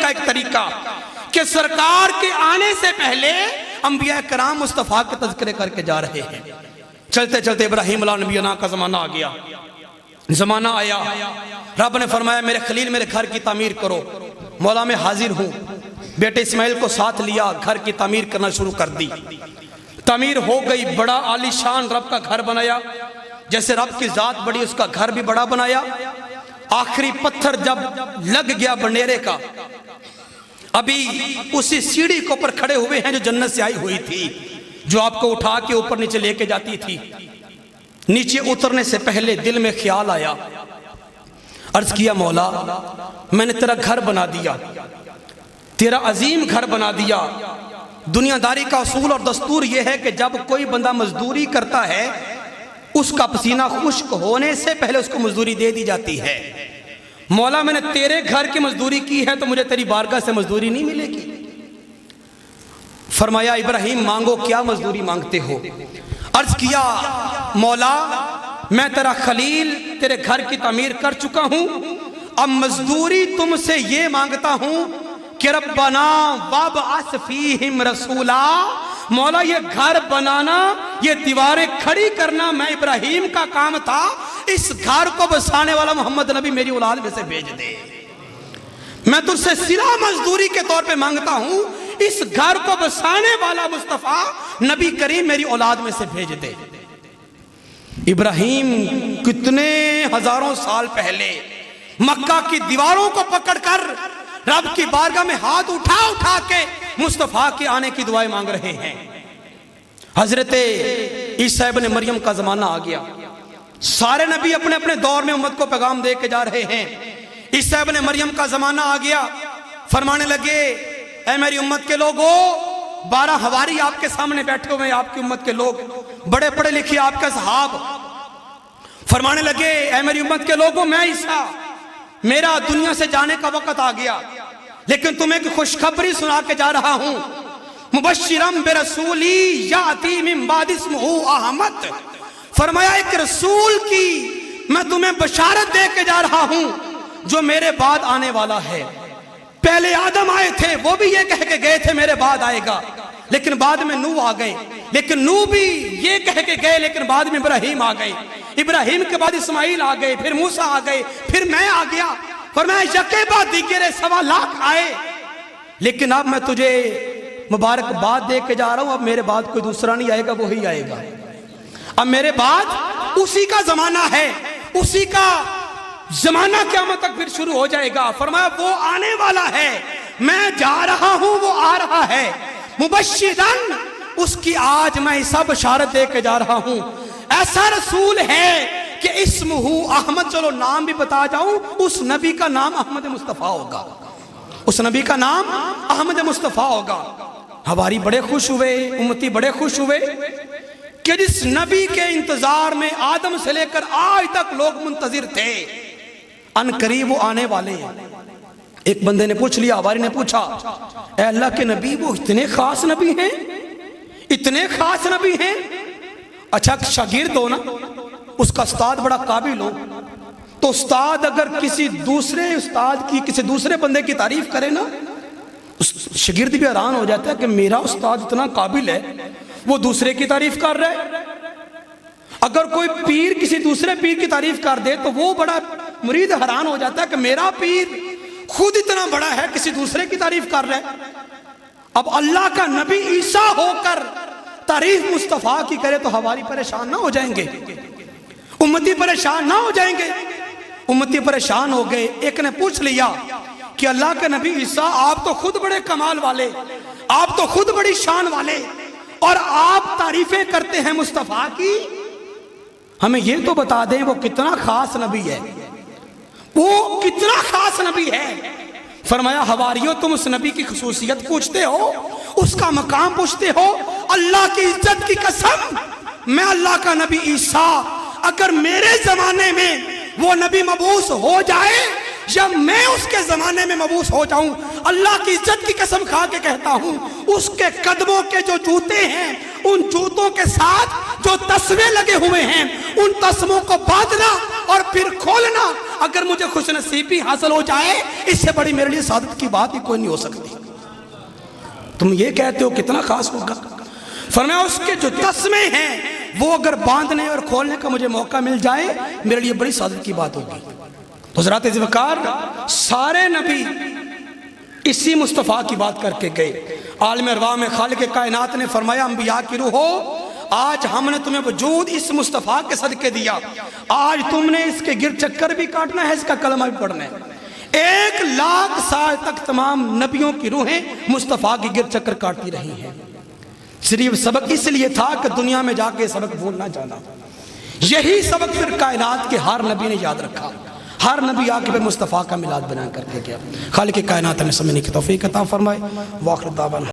کا ایک طریقہ کہ سرکار کے آنے سے پہلے انبیاء کرام مصطفیٰ کے تذکرے کر کے جا رہے ہیں. چلتے چلتے ابراہیم علیہ نبینا کا زمانہ آ گیا. زمانہ آیا, رب نے فرمایا میرے خلیل میرے گھر کی تعمیر کرو. مولا میں حاضر ہوں. بیٹے اسماعیل کو ساتھ لیا, گھر کی تعمیر کرنا شروع کر دی. تعمیر ہو گئی, بڑا عالی شان رب کا گھر بنایا. جیسے رب کی ذات بڑی اس کا گھر بھی بڑا بنایا. آخری پتھر جب لگ گیا بنیرے کا, ابھی اسی سیڑھی کے اوپر کھڑے ہوئے ہیں جو جنت سے آئی ہوئی تھی, جو آپ کو اٹھا کے اوپر نیچے لے کے جاتی تھی. نیچے اترنے سے پہلے دل میں خیال آیا, عرض کیا مولا میں نے تیرا گھر بنا دیا, تیرا عظیم گھر بنا دیا. دنیا داری کا اصول اور دستور یہ ہے کہ جب کوئی بندہ مزدوری کرتا ہے اس کا پسینہ خشک ہونے سے پہلے اس کو مزدوری دے دی جاتی ہے. مولا میں نے تیرے گھر کی مزدوری کی ہے تو مجھے تیری بارگاہ سے مزدوری نہیں ملے گی. فرمایا ابراہیم مانگو, کیا مزدوری مانگتے ہو؟ عرض کیا مولا میں تیرا خلیل تیرے گھر کی تعمیر کر چکا ہوں, اب مزدوری تم سے یہ مانگتا ہوں کہ ربنا وابعث فیہم رسولا. مولا یہ گھر بنانا, یہ دیواریں کھڑی کرنا میں ابراہیم کا کام تھا, اس گھر کو بسانے والا محمد نبی میری اولاد میں سے بھیج دے. میں تجھ سے صرف مزدوری کے طور پہ مانگتا ہوں, اس گھر کو بسانے والا مصطفیٰ نبی کریم میری اولاد میں سے بھیج دے. ابراہیم کتنے ہزاروں سال پہلے مکہ کی دیواروں کو پکڑ کر رب کی بارگاہ میں ہاتھ اٹھا اٹھا کے مصطفیٰ کے آنے کی دعائیں مانگ رہے ہیں. حضرت عیسیٰ ابن مریم کا زمانہ آ گیا. سارے نبی اپنے اپنے دور میں امت کو پیغام دے کے جا رہے ہیں. عیسیٰ ابن مریم کا زمانہ آ گیا. فرمانے لگے اے میری امت کے لوگو, 12 حواری آپ کے سامنے بیٹھے ہوئے, آپ کی امت کے لوگ بڑے پڑھے لکھے آپ کے صحاب. فرمانے لگے اے میری امت کے لوگوں, میں عیسیٰ میرا دنیا سے جانے کا وقت آ گیا, لیکن تمہیں ایک خوشخبری سنا کے جا رہا ہوں. مبشرم برسولی یاتی من بعد اسمہ احمد. فرمایا ایک رسول کی میں تمہیں بشارت دے کے جا رہا ہوں جو میرے بعد آنے والا ہے. پہلے آدم آئے تھے, وہ بھی یہ کہہ کے گئے تھے میرے بعد آئے گا, لیکن بعد میں نوح آ گئے. لیکن نوح بھی یہ کہہ کے گئے, لیکن بعد میں ابراہیم آ گئے. ابراہیم کے بعد اسماعیل آ گئے, پھر موسیٰ آ گئے, پھر میں آ گیا. فرمایا یکے بعد دیگرے 1.25 لاکھ آئے, لیکن اب میں تجھے مبارکباد دے کے جا رہا ہوں, اب میرے بعد کوئی دوسرا نہیں آئے گا, وہی آئے گا. اب میرے بعد اسی کا زمانہ ہے, اسی کا زمانہ قیامت تک پھر شروع ہو جائے گا. فرمایا وہ آنے والا ہے, میں جا رہا ہوں, وہ آ رہا ہے. مبشرن, اس کی آج میں ایسا بشارت دے کے جا رہا ہوں, ایسا رسول ہے کہ اسمہ احمد. چلو نام بھی بتا جاؤں, اس نبی کا نام احمد مصطفیٰ ہوگا, اس نبی کا نام احمد مصطفیٰ ہوگا. حواری بڑے خوش ہوئے, امتی بڑے خوش ہوئے کہ جس نبی کے انتظار میں آدم سے لے کر آج تک لوگ منتظر تھے, ان قریب وہ آنے والے ہیں. ایک بندے نے پوچھ لیا, حواری نے پوچھا اے اللہ کے نبی وہ اتنے خاص نبی ہیں, اتنے خاص نبی ہیں؟ اچھا شاگرد ہو نا, اس کا استاد بڑا قابل ہو, تو استاد اگر کسی دوسرے استاد کی کسی دوسرے بندے کی تعریف کرے نا, شاگرد بھی حیران ہو جاتا ہے کہ میرا استاد اتنا قابل ہے, وہ دوسرے کی تعریف کر رہا ہے. اگر کوئی پیر کسی دوسرے پیر کی تعریف کر دے تو وہ بڑا مرید حیران ہو جاتا ہے کہ میرا پیر خود اتنا بڑا ہے, کسی دوسرے کی تعریف کر رہا ہے. اب اللہ کا نبی عیسیٰ ہو کر تعریف مصطفیٰ کی کرے تو ہماری پریشان نہ ہو جائیں گے, امتی پریشان نہ ہو جائیں گے. امتی پریشان ہو گئے. ایک نے پوچھ لیا کہ اللہ کے نبی عیسیٰ آپ تو خود بڑے کمال والے, آپ تو خود بڑی شان والے, اور آپ تعریفیں کرتے ہیں مصطفیٰ کی, ہمیں یہ تو بتا دیں وہ کتنا خاص نبی ہے, وہ کتنا خاص نبی ہے. فرمایا حواریوں تم اس نبی کی خصوصیت پوچھتے ہو, اس کا مقام پوچھتے ہو, اللہ کی عزت کی قسم میں اللہ کا نبی عیسیٰ اگر میرے زمانے میں وہ نبی مبعوث ہو جائے یا میں اس کے زمانے میں مبعوث ہو جاؤں, اللہ کی عزت کی قسم کھا کے کہتا ہوں اس کے قدموں کے جو جوتے ہیں ان جوتوں کے ساتھ جو تسمے لگے ہوئے ہیں ان تسموں کو باندھنا اور پھر کھولنا، اگر مجھے خوش نصیبی حاصل ہو جائے اس سے بڑی میرے لیے سعادت کی بات ہی کوئی نہیں ہو سکتی۔ تم یہ کہتے ہو کتنا خاص ہوگا؟ فرمایا اس کے جو تسمے ہیں وہ اگر باندھنے اور کھولنے کا مجھے موقع مل جائے میرے لیے بڑی سعادت کی بات ہوگی۔ حضرات ذوالفقار سارے نبی اسی مصطفیٰ کی بات کر کے گئے۔ عالم ارواح میں خالق کائنات نے فرمایا انبیاء کی روحو آج ہم نے تمہیں وجود اس مصطفیٰ کے صدقے دیا، آج تم نے اس کے گر چکر بھی کاٹنا ہے، اس کا کلمہ بھی پڑھنا ہے۔ 1,00,000 سال تک تمام نبیوں کی روحیں مصطفیٰ کی گر چکر کاٹتی رہی ہیں۔ صرف سبق اس لیے تھا کہ دنیا میں جا کے سبق بھول نہ جانا۔ یہی سبق پھر کائنات کے ہر نبی نے یاد رکھا، ہر نبی آ کے پہ مصطفیٰ کا میلاد بنا کر کے گیا۔ خالق کائنات ہمیں سمجھنے کی توفیق عطا فرمائے۔ واخر دعوانا